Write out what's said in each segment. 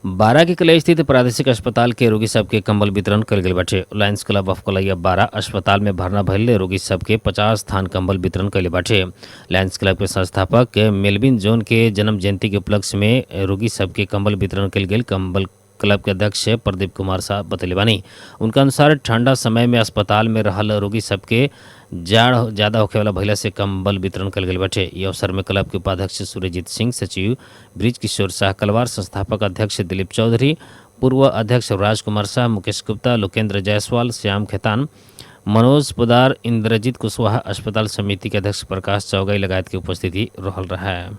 बारा के कलई स्थित प्रादेशिक अस्पताल के रोगी सबके कंबल वितरण कल गेल बाटे। लायंस क्लब ऑफ कलैया बारा अस्पताल में भर्ना भइल रोगी सबके 50 थान कंबल वितरण कैले बाटे। लायंस क्लब के संस्थापक मेलविन जोन के जन्म जयंती के उपलक्ष्य में रोगी सबके कंबल वितरण कल गेल। कंबल क्लब के अध्यक्ष प्रदीप कुमार शाह बतैले बानी। उनका अनुसार ठंडा समय में अस्पताल में रहल रोगी सबके जाड़ ज़्यादा होखे वाला भइला से कंबल वितरण कल गेल बाटे। ये अवसर में क्लब के उपाध्यक्ष सूर्यजीत सिंह, सचिव ब्रिज किशोर शाह कलवार, संस्थापक अध्यक्ष दिलीप चौधरी, पूर्व अध्यक्ष राजकुमार शाह, मुकेश गुप्ता, लोकेंद्र जायसवाल, श्याम खेतान, मनोज पुदार, इंद्रजीत कुशवाहा, अस्पताल समिति के अध्यक्ष प्रकाश चौगाई लगायत की उपस्थिति रहल रहा है।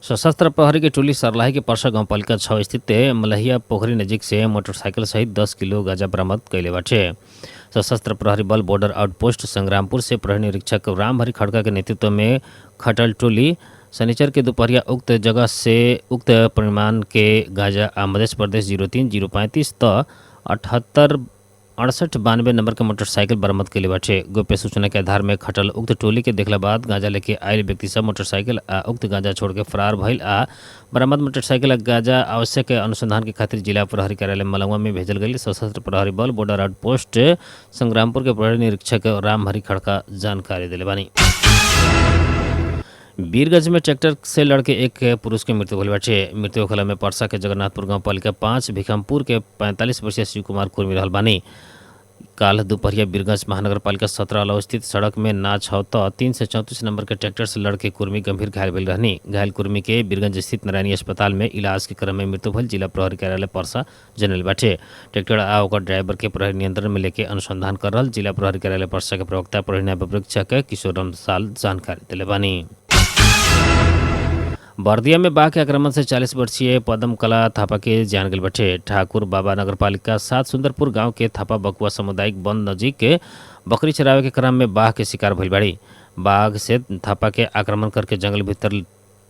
सशस्त्र प्रहरी की टोली सरलाही के परसा गाउँपालिका 6 स्थित मलहिया पोखरी नजीक से मोटरसाइकिल सहित 10 किलो गांजा बरामद कैले बाटे। सशस्त्र प्रहरी बल बॉर्डर आउटपोस्ट संग्रामपुर से प्रहरी निरीक्षक रामहरि खड़का के नेतृत्व में खटल टोली शनिचर के दोपहरिया उक्त जगह से उक्त परिमाण के गांजा मध्य प्रदेश 03-035 त 78-68-92 नंबर के मोटरसाइकिल बरामद कैले बाटे। गोप्य सूचना के आधार में खटल उक्त टोली के देखला बाद गांजा लेके आयल व्यक्ति सब मोटरसाइकिल उक्त गांजा छोड़ के फरार भइल। बरामद मोटरसाइकिल गांजा आवश्यक अनुसंधान के खातिर जिला प्रहरी कार्यालय मलंगवा में भेजल गई। सशस्त्र प्रहरी बल बॉर्डर आउटपोस्ट संग्रामपुर के प्रहरी निरीक्षक रामहरि खड़का जानकारी दिले बानी। वीरगंज में ट्रैक्टर से लड़के एक पुरुष की मृत्यु भइल बाटे। मृत्यु होखला में परसा के जगन्नाथपुर गांव पालिका 5 भिखमपुर के 45 वर्षीय शिव कुमार कुर्मी रहल बानी। काल दोपहरिया वीरगंज महानगर पालिका 17 अलाव स्थित सड़क में नाच हो तो 3 से 34 नंबर के ट्रैक्टर से लड़के कुर्मी गंभीर घायल भइल रहनी। घायल कुर्मी के वीरगंज स्थित नारायणी अस्पताल में इलाज के क्रम में मृत्यु भइल जिला प्रहरी कार्यालय परसा जनल बाटे। ट्रैक्टर ओकर ड्राइवर के प्रहरी नियंत्रण में लेके अनुसंधान कर रहल जिला प्रहरी कार्यालय परसा के प्रवक्ता प्रहरी न्याय परीक्षक किशोर रमसाल जानकारी दिले बानी। बर्दिया में बाघ के आक्रमण से 40 वर्षीय पदम कला थापा के जान गल बटे। ठाकुर बाबा नगर पालिका 7 सुंदरपुर गांव के थापा बकुआ सामुदायिक वन नजीक के बकरी चरावे के क्रम में बाघ के शिकार भइल बाड़ी। बाघ से थापा के आक्रमण करके जंगल भीतर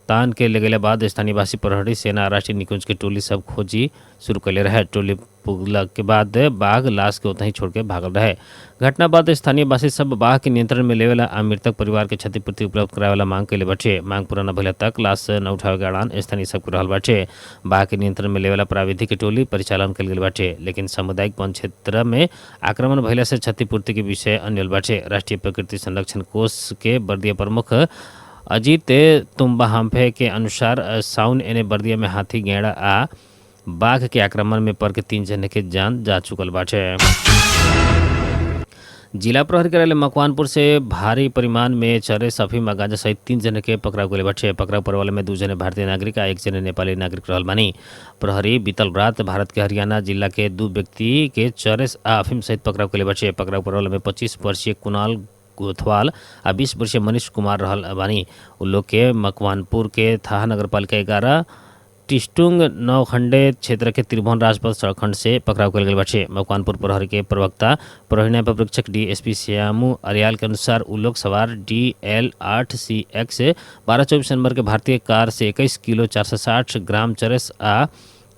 तान के ले गए बाद स्थानीय वासी प्रहरी सेना राष्ट्रीय निकुंज के टोली सब खोजी शुरू कैले रहे। टोली पुगला के बाद बाघ लाश के उतना ही छोड़ के भागल रहे। घटना बाद स्थानीय वासी सब बाघ के नियंत्रण में लेवेला मृतक परिवार के क्षतिपूर्ति उपलब्ध करावेला मांग कैले बाटे। मांग पूरा न भइला तक लाश न उठावे के अड़ान स्थानीय सब रहल बाटे। बाघ के नियंत्रण में लेवेला प्राविधिक के टोली परिचालन कल गेल बाटे, लेकिन सामुदायिक वन क्षेत्र में आक्रमण भइला से क्षतिपूर्ति के विषय अन्यल बाटे। राष्ट्रीय प्रकृति संरक्षण कोष के बर्दिया प्रमुख अजीत तुम्बा हम्फे के अनुसार साउन एने बर्दिया में हाथी, गेड़ा बाघ के आक्रमण में पड़ के 3 जने के जान जा चुकल बाटे। जिला प्रहरी कार्यालय मकवानपुर से भारी परिमाण में चरस, अफीम और गांजा सहित 3 जने के पकड़ाव गए बाटे। पकड़ाव पर वाले में 2 जने भारतीय नागरिक और 1 जने नेपाली नागरिक रहल बानी। प्रहरी बीतल रात भारत के हरियाणा जिला के 2 व्यक्ति के चरस आ अफीम सहित पकड़ाव गए बाटे। पकड़ाव पर वाले में 25 वर्षीय कुणाल गोथवाल आ 20 वर्षीय मनीष कुमार रहल बानी। उ लोग के मकवानपुर के थाहा नगर पालिका 11 टिस्टुंग नौखंडे क्षेत्र के त्रिभुवन राजपथ सड़क खंड से पकड़ाव कल गई बाटे। मकवानपुर प्रहरी के प्रवक्ता प्रहरी न्याय परीक्षक डीएसपी श्यामू अरियाल के अनुसार उ लोग सवार DL 8CX 1224 नंबर के भारतीय कार से 21 किलो 460 ग्राम चरस आ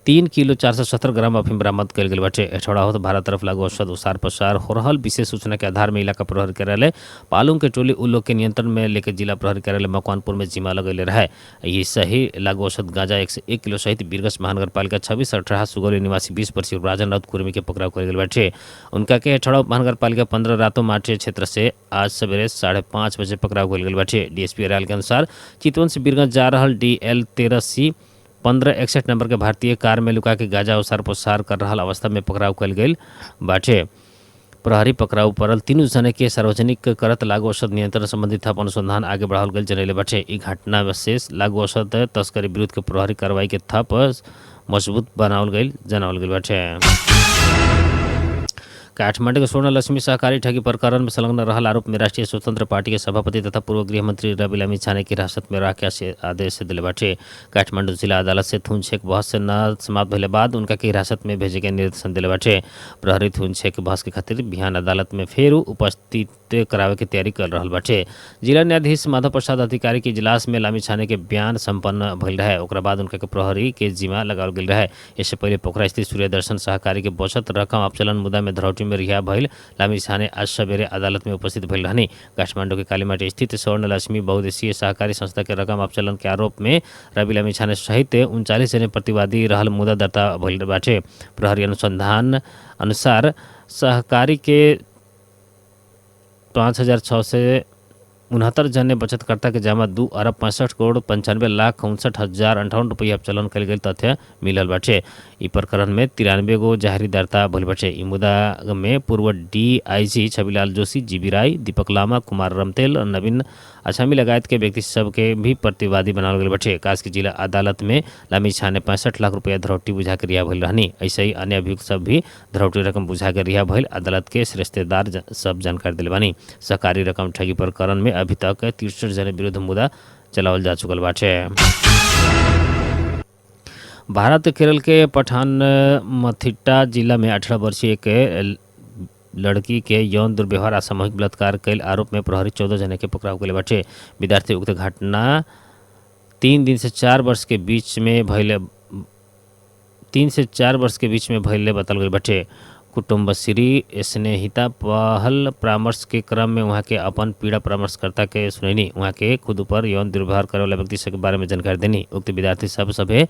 3 किलो 470 ग्राम अफीम बरामद कल गई बाटे। एठौड़ा होत भारत तरफ लागू औषध उसार पसार हो रहल विशेष सूचना के आधार में इलाका प्रहरी कार्यालय पालुंग के टोली उ लोग के नियंत्रण में लेकर जिला प्रहरी कार्यालय मकवानपुर में जिम्मा लगैले रहे। ये सही लागू औषध गांजा 101 किलो सहित वीरगंज महानगर पालिका 26-18 सुगौली निवासी 20 वर्षीय राजन राउत कुर्मी के पकड़ाव कल गई बाटे। उनका के एठौड़ा महानगर पालिका 15 रातों माटे क्षेत्र से आज सवेरे 5:30 बजे पकड़ाव कल गई बाटे। डीएसपी अरियाल के अनुसार चितवन से वीरगंज जा रहल DL 13C 1561 नंबर के भारतीय कार में लुका के गांजा उसार पसार कर रहा अवस्था में पकड़ाव कल गई बाटे। प्रहरी पकड़ाव परल 3 जने के सार्वजनिक करत लागू औषध नियंत्रण संबंधी थप अनुसंधान आगे बढ़ावल गई जनैले बाटे। ई घटना से लागू औषध तस्करी विरुद्ध के प्रहरी कार्रवाई के थप मजबूत बनावल गई जनावल गई बाटे। काठमांडू के स्वर्ण लक्ष्मी सहकारी ठगी प्रकरण में संलग्न रहल आरोप में राष्ट्रीय स्वतंत्र पार्टी के सभापति तथा पूर्व गृह मंत्री रवि लामी छाने की हिरासत में रख के आदेश दिले बाटे। काठमांडू जिला अदालत से थून-छेक बहस से न समाप्त होने बाद उनका की हिरासत में भेजे के निर्देशन दिले बाटे। प्रहरी थून-छेक बहस के खातिर बिहान अदालत में फेर उपस्थित करावे की तैयारी कर रहल बाटे। जिला न्यायाधीश माधव प्रसाद अधिकारी के इजलास में लामी छाने के बयान संपन्न भइल रहे। ओकरा बाद उनका के प्रहरी के जिम्मा लगावल गेल रहे। इससे पहले पोखरा स्थित सूर्य दर्शन सहकारी के बचत रकम अपचलन मुद्दा में धरौटी पश्चिम में रिहा भइल लामिछाने आज सवेरे अदालत में उपस्थित भइल रहनी। काठमाडौँ के कालीमाटी स्थित स्वर्ण लक्ष्मी बहुद्देशीय सहकारी संस्था के रकम अपचलन के आरोप में रवि लामिछाने सहित 39 जने प्रतिवादी रहल मुद्दा दर्ता भइल बाटे। प्रहरी अनुसंधान अनुसार सहकारी के 5,669 जने बचतकर्ता के जमा 2 अरब 65 करोड़ 95 लाख 59,058 रुपया अपचलन कल गई तथ्य मिलल बाटे। ई प्रकरण में 93 गो जाहिरी दर्ता भइल बाटे। ई मुद्दा में पूर्व डीआईजी छविलाल जोशी, जीबी राय, दीपक लामा, कुमार रमतेल और नवीन अछामी लगायत के व्यक्ति सब के भी प्रतिवादी बनावल गई बाटे। कास्की जिला अदालत में लामिछाने 65 लाख रुपया धरौटी बुझा के रिहा भइल रहनी। ऐसे ही अन्य अभियुक्त सब भी धरौटी रकम बुझा के रिहा भइल अदालत के रिश्तेदार सब जानकारी दिले बानी। सहकारी रकम ठगी प्रकरण में अभी तक 63 जने विरुद्ध मुद्दा चलावल जा चुकल बाटे। भारत केरल के पठानमथिट्टा जिला में 18 वर्षीय एक लड़की के यौन दुर्व्यवहार आ सामूहिक बलात्कार कैल आरोप में प्रहरी 14 जने के पकड़ाव कैले बाटे। विद्यार्थी उक्त घटना 3 से 4 वर्ष के बीच में भइले बताल गई बाटे। कुटुम्बश्री स्नेहिता पहल परामर्श के क्रम में वहाँ के अपन पीड़ा परामर्शकर्ता के सुनैनी। वहाँ के खुद ऊपर यौन दुर्व्यवहार करे वाला व्यक्ति के बारे में जानकारी देनी। उक्त विद्यार्थी सभे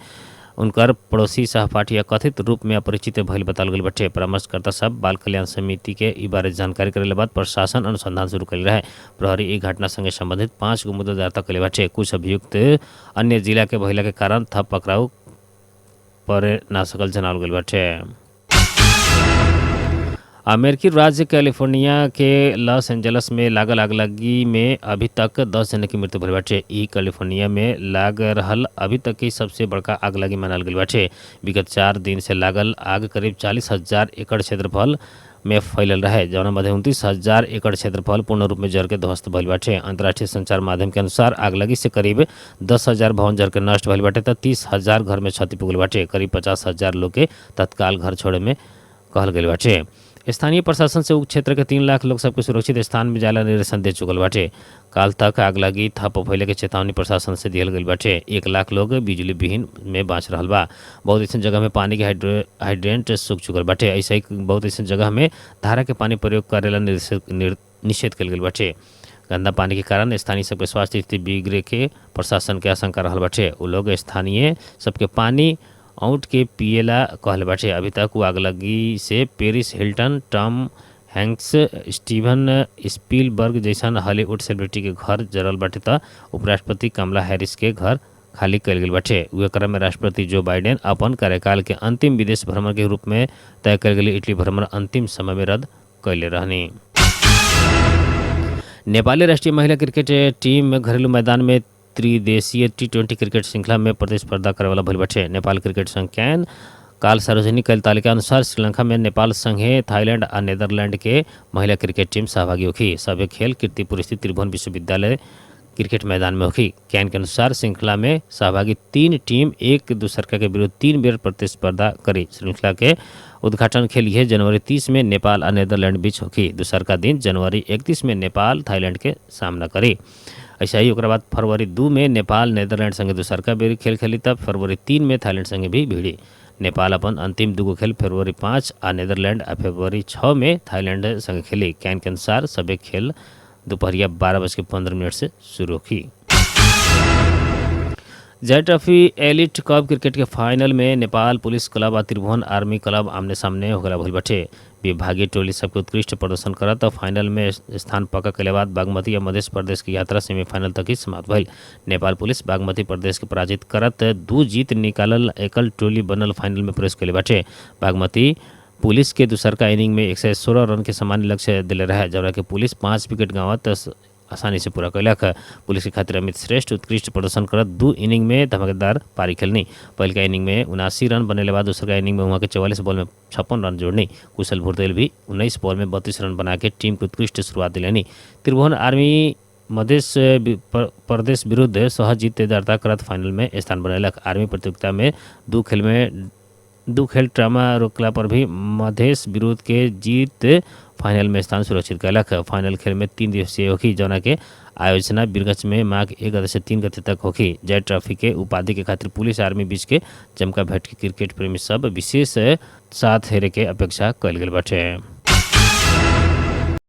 उनकर पड़ोसी सहपाठी या कथित रूप में अपरिचित भइल बताल गई बाटे। परामर्शकर्ता सब बाल कल्याण समिति के ई बारे जानकारी करेले बाद प्रशासन अनुसंधान शुरू कर रहे। प्रहरी ई घटना संगे संबंधित 5 गो मुद्दा दर्ता कैले बाटे। कुछ अभियुक्त अन्य जिला के भइला के कारण थप पकड़ाव पर ना सकल जनावल गई बाटे। अमेरिकी राज्य कैलिफोर्निया के लॉस एंजल्स में लागल आगलगी में अभी तक 10 जने की मृत्यु भइल बाटे। ई कैलिफोर्निया में लाग रहल अभी तक की सबसे बड़का आगलगी मानल गई बाटे। विगत 4 दिन से लागल आग करीब 40,000 एकड़ क्षेत्रफल में फैलल रहे, जौना मध्य 29,000 एकड़ क्षेत्रफल पूर्ण रूप में जर के ध्वस्त भइल बाटे। अंतर्राष्ट्रीय संचार माध्यम के अनुसार आगलगी से करीब 10,000 भवन जर के नष्ट भइल बाटे त 30,000 घर में क्षति पुगल बाटे। करीब 50,000 लोग के तत्काल घर छोड़े में कहल गई बाटे। स्थानीय प्रशासन से उक्त क्षेत्र के 3 लाख लोग सबके सुरक्षित स्थान में जाला निर्देशन दे चुकल बाटे। काल तक आगलगी थप फैले के चेतावनी प्रशासन से दियल गई बाटे। 1 लाख लोग बिजली विहीन में बाँच रहल बा। बहुत ऐसी जगह में पानी के हाइड्रेंट सूख चुकल बाटे। ऐसे ही बहुत ऐसी जगह में धारा के पानी प्रयोग करेला निषेध कल गई बाटे। गंदा पानी के कारण स्थानीय सबके स्वास्थ्य स्थिति बिगड़े के प्रशासन के आशंका रहल बाटे। उ लोग स्थानीय सबके पानी औंट के पिएला कहले बाटे। अभी तक वो आगलगी से Paris Hilton, Tom Hanks, Steven Spielberg जैसन हॉलीवुड सेलिब्रिटी के घर जरल बाटे त उपराष्ट्रपति कमला हैरिस के घर खाली कल गई बाटे। उहे क्रम में राष्ट्रपति जो बाइडेन अपन कार्यकाल के अंतिम विदेश भ्रमण के रूप में तय कल गई इटली भ्रमण अंतिम समय में रद्द कैले रहनी। नेपाली राष्ट्रीय महिला क्रिकेट टीम घरेलू मैदान में त्रिदेशीय T20 क्रिकेट श्रृंखला में प्रतिस्पर्धा करे वाला भइल बाटे। नेपाल क्रिकेट संघ कैन काल सार्वजनिक कैल तालिका अनुसार श्रीलंका में नेपाल संघे थाईलैंड और नेदरलैंड के महिला क्रिकेट टीम सहभागी होगी। सभी खेल कीर्तिपुर स्थित त्रिभुवन विश्वविद्यालय क्रिकेट मैदान में होगी। कैन के अनुसार श्रृंखला में सहभागी 3 टीम एक दूसरे के विरुद्ध 3 बेर प्रतिस्पर्धा करी। श्रृंखला के उद्घाटन खेल यह जनवरी 30 में नेपाल और नेदरलैंड बीच होगी। दूसरा दिन जनवरी 31 में नेपाल थाईलैंड के सामना करी। ऐसा ही बाद फरवरी 2 में नेपाल नेदरलैंड संगे दूसरा बेर खेल खेली तब फरवरी 3 में थाईलैंड संगे भी भिड़ी। नेपाल अपन अंतिम 2 खेल फरवरी 5 और नेदरलैंड और फरवरी 6 में थाईलैंड संगे खेली। कैन के अनुसार सभी खेल दोपहरिया 12:15 से शुरू की। जय ट्रॉफी एलिट कप क्रिकेट के फाइनल में नेपाल पुलिस क्लब और त्रिभुवन आर्मी क्लब आमने सामने होगला भइल बाटे। विभागीय टोली सबके उत्कृष्ट प्रदर्शन करत और फाइनल में स्थान पक्का के बाद बागमती और मध्य प्रदेश की यात्रा सेमीफाइनल तक ही समाप्त भइल। नेपाल पुलिस बागमती प्रदेश के पराजित करत 2 जीत निकालल एकल टोली बनल फाइनल में प्रवेश कैले बाटे। बागमती पुलिस के दूसरका इनिंग में 116 रन के सामान्य लक्ष्य दिले रहे, जबकि पुलिस 5 विकेट गंवात आसानी से पूरा कैलक। पुलिस के खातिर अमित श्रेष्ठ उत्कृष्ट प्रदर्शन करत 2 इनिंग में धमाकेदार पारी खेलनी। पहले इनिंग में 79 रन बनेले बाद दूसरा इनिंग में वहाँ के 44 बॉल में 56 रन जोड़नी। कुशल भुरतेल भी 19 बॉल में 32 रन बना के टीम को उत्कृष्ट शुरुआत दिलैनी। त्रिभुवन आर्मी मध्य प्रदेश विरुद्ध सहज जीत दर्ता करत फाइनल में स्थान बनैलक। आर्मी प्रतियोगिता में 2 खेल ड्रामा रोकला पर भी मधेश विरुद्ध के जीत फाइनल में स्थान सुरक्षित कैलक। फाइनल खेल में 3 दिवसीय होगी, जौना के आयोजना बीरगंज में माघ 1 से 3 गते तक होगी। जय ट्रॉफी के उपाधि के खातिर पुलिस आर्मी बीच के जमका भेंट के क्रिकेट प्रेमी सब विशेष साथ हेरे के अपेक्षा कैल गेल बाटे।